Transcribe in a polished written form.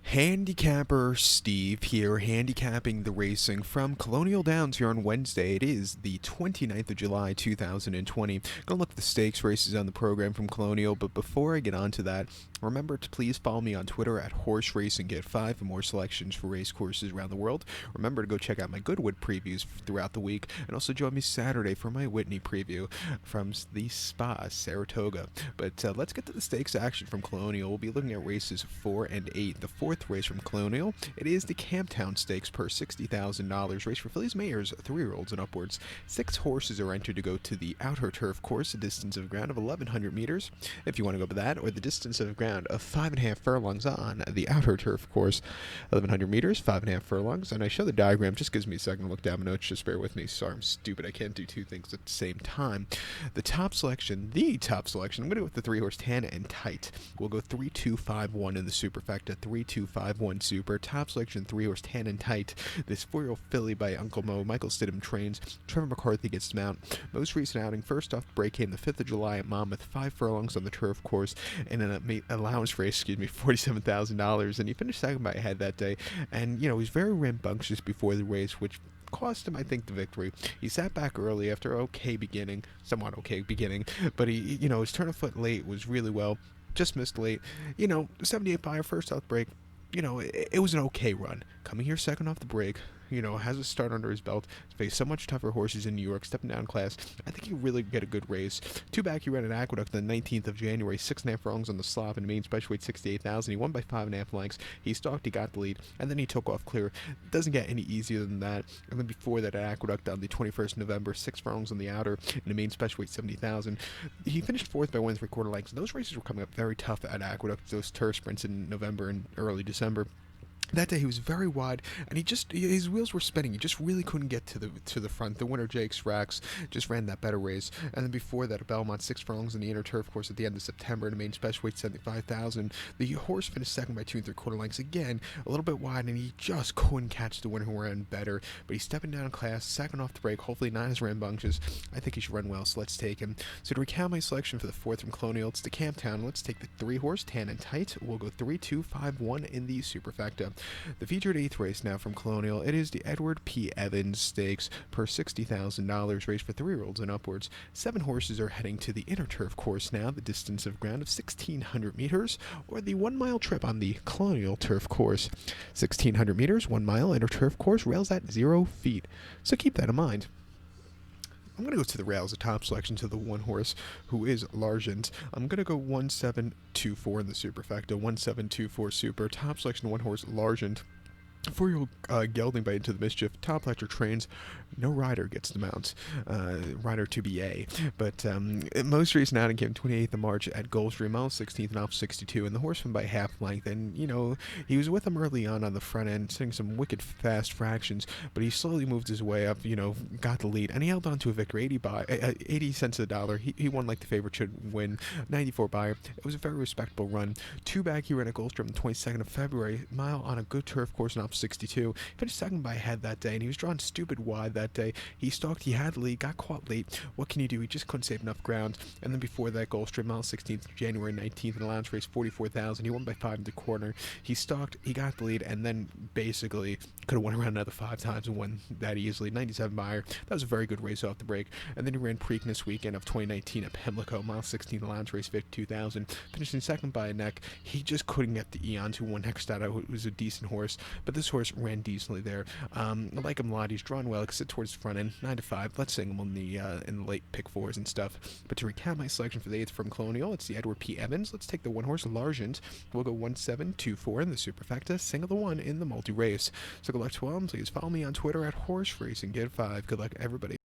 Handicapper Steve here, handicapping the racing from Colonial Downs here on Wednesday. It is the 29th of July, 2020. Gonna look at the stakes races on the program from Colonial, but before I get on to that, remember to please follow me on Twitter at Horse Racing Get 5 for more selections for race courses around the world. Remember to go check out my Goodwood previews throughout the week, and also join me Saturday for my Whitney preview from the Spa, Saratoga. But let's get to the stakes action from Colonial. We'll be looking at races 4 and 8. The fourth race from Colonial, it is the Camptown Stakes per $60,000 race for fillies, mares, 3-year-olds and upwards. 6 horses are entered to go to the outer turf course, a distance of ground of 1,100 meters, if you want to go by that, or the distance of ground of 5.5 furlongs on the outer turf course, 1,100 meters, 5.5 furlongs. And I show the diagram, just gives me a second to look down my notes, just bear with me. Sorry, I'm stupid, I can't do two things at the same time. The top selection, I'm going to go with the 3-horse Tan and Tight. We'll go 3-2-5-1 in the superfecta, 3-2-5-1 super. Top selection, 3-horse Tan and Tight. This 4-year-old filly by Uncle Mo. Michael Stidham trains. Trevor McCarthy gets to mount. Most recent outing, first off the break, came the 5th of July at Monmouth, 5 furlongs on the turf course, and an allowance race, $47,000, and he finished second by a head that day. And, he was very rambunctious before the race, which cost him, I think, the victory. He sat back early after somewhat okay beginning, but he, his turn of foot late was really well, just missed late. 78 buyer, first out break. It was an okay run. Coming here second off the break, has a start under his belt, faced so much tougher horses in New York, stepping down class. I think he really get a good race. 2 back, he ran at Aqueduct the 19th of January, 6.5 furlongs on the slop, and main special weight 68,000. He won by 5.5 lengths. He stalked, he got the lead, and then he took off clear. Doesn't get any easier than that. And then before that at Aqueduct on the 21st of November, 6 furlongs on the outer, and a main special weight 70,000. He finished 4th by 1.75 lengths. Those races were coming up very tough at Aqueduct, those turf sprints in November and early December. That day he was very wide, and his wheels were spinning. He just really couldn't get to the front. The winner, Jake Rax, just ran that better race. And then before that, at Belmont, 6 furlongs in the inner turf course at the end of September, and a main special weight 75,000. The horse finished second by 2.75 lengths. Again, a little bit wide, and he just couldn't catch the winner who ran better. But he's stepping down in class, second off the break. Hopefully not as rambunctious. I think he should run well, so let's take him. So to recount my selection for the 4th from Colonial, it's the Camptown. Let's take the 3-horse Tan and Tight. We'll go 3-2-5-1 in the superfecta. The featured 8th race now from Colonial, it is the Edward P. Evans Stakes per $60,000 race for 3-year-olds and upwards. 7 horses are heading to the inner turf course now, the distance of ground of 1,600 meters, or the 1-mile trip on the Colonial turf course. 1,600 meters, 1 mile, inner turf course, rails at 0 feet. So keep that in mind. I'm going to go to the rails, the top selection, to the 1 horse, who is Largent. I'm going to go 1-7-2-4 in the superfecta, 1-7-2-4 super. Top selection, 1 horse, Largent. 4-year-old gelding by Into the Mischief. Top lecture trains. No rider gets the mount. Rider to be A. But most recent outing came 28th of March at Gulfstream, mile 16th and off 62, and the horse won by half length. And, he was with him early on the front end, setting some wicked fast fractions, but he slowly moved his way up, got the lead, and he held on to a victory, 80 cents a dollar. He won like the favorite should win, 94 buyer. It was a very respectable run. 2 back, he ran at Gulfstream the 22nd of February, mile on a good turf course and off 62. Finished second by a head that day, and he was drawn stupid wide that day. He stalked, he had the lead, got caught late. What can you do? He just couldn't save enough ground. And then before that, Gulfstream, mile 16th, January 19th, in a allowance race, 44,000. He won by 5 in the corner. He stalked, he got the lead, and then basically could have won around another 5 times and won that easily. 97 buyer. That was a very good race off the break. And then he ran Preakness weekend of 2019 at Pimlico, mile 16th, allowance race, 52,000. Finishing second by a neck. He just couldn't get the Eons, who won next out. It was a decent horse, but this horse ran decently there. I like him a lot. He's drawn well. He can sit towards the front end. 9-5. Let's sing him in the late pick 4s and stuff. But to recap my selection for the 8th from Colonial, it's the Edward P. Evans. Let's take the 1 horse Largent. We'll go 1-7-2-4 in the superfecta, single the 1 in the multi race. So good luck to all. Please follow me on Twitter at Horse Racing Get 5. Good luck, everybody.